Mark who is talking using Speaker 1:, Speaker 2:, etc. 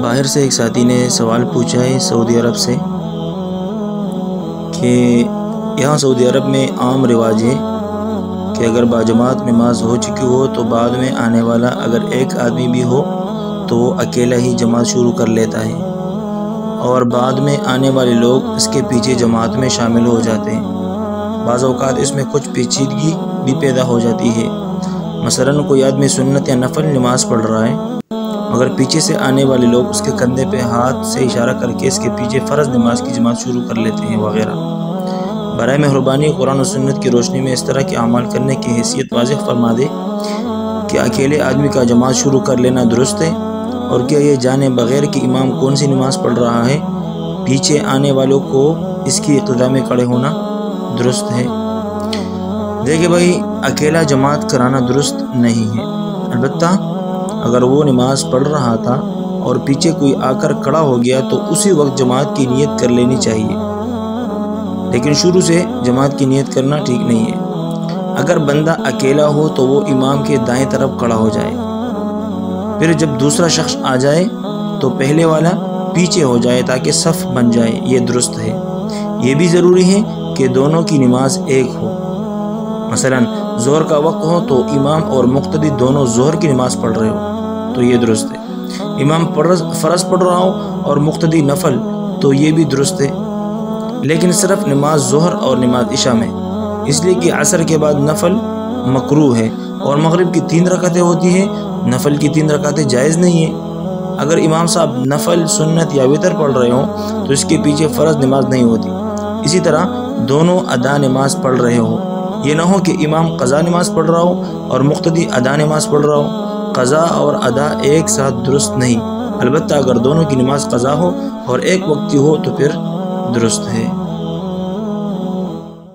Speaker 1: باہر سے ایک ساتھی نے سوال پوچھا ہے سعودی عرب سے کہ یہاں سعودی عرب میں عام رواج ہے کہ اگر باجماعت نماز ہو چکی ہو تو بعد میں آنے والا اگر ایک آدمی بھی ہو تو وہ اکیلا ہی جماعت شروع کر لیتا ہے اور بعد میں آنے والے لوگ اس کے پیچھے جماعت میں شامل ہو جاتے ہیں۔ بعض اوقات اس میں کچھ پیچیدگی بھی پیدا ہو جاتی ہے، مثلاً کوئی آدمی سنت یا نفل نماز پڑھ رہا ہے مگر پیچھے سے آنے والے لوگ اس کے کندھے پہ ہاتھ سے اشارہ کر کے اس کے پیچھے فرض نماز کی جماعت شروع کر لیتے ہیں وغیرہ۔ برائے مہربانی قرآن و سنت کی روشنی میں اس طرح کے اعمال کرنے کی حیثیت واضح فرما دے کہ اکیلے آدمی کا جماعت شروع کر لینا درست ہے، اور کیا یہ جانے بغیر کہ امام کون سی نماز پڑھ رہا ہے پیچھے آنے والوں کو اس کی اقتداء میں کھڑے ہونا درست ہے؟ دیکھیں بھائی، اکیلا جماعت کرانا درست نہیں ہے، البتہ اگر وہ نماز پڑھ رہا تھا اور پیچھے کوئی آ کر کھڑا ہو گیا تو اسی وقت جماعت کی نیت کر لینی چاہیے، لیکن شروع سے جماعت کی نیت کرنا ٹھیک نہیں ہے۔ اگر بندہ اکیلا ہو تو وہ امام کے دائیں طرف کھڑا ہو جائے، پھر جب دوسرا شخص آ جائے تو پہلے والا پیچھے ہو جائے تاکہ صف بن جائے، یہ درست ہے۔ یہ بھی ضروری ہے کہ دونوں کی نماز ایک ہو، مثلا ظہر کا وقت ہو تو امام اور مقتدی دونوں ظہر کی نماز پڑھ رہے ہو تو یہ درست ہے، امام فرض پڑھ رہا ہو اور مقتدی نفل تو یہ بھی درست ہے، لیکن صرف نماز ظہر اور نماز عشاء میں، اس لیے کہ عصر کے بعد نفل مکروہ ہے اور مغرب کی 3 رکعتیں ہوتی ہیں، نفل کی 3 رکعتیں جائز نہیں ہیں۔ اگر امام صاحب نفل، سنت یا وتر پڑھ رہے ہوں تو اس کے پیچھے فرض نماز نہیں ہوتی۔ اسی طرح دونوں ادا نماز پڑھ رہے ہو، یہ نہ ہو کہ امام قضا نماز پڑھ رہا ہو اور مقتدی ادا نماز پڑھ رہا ہو، قضا اور ادا ایک ساتھ درست نہیں، البتہ اگر دونوں کی نماز قضا ہو اور ایک وقتی ہو تو پھر درست ہے۔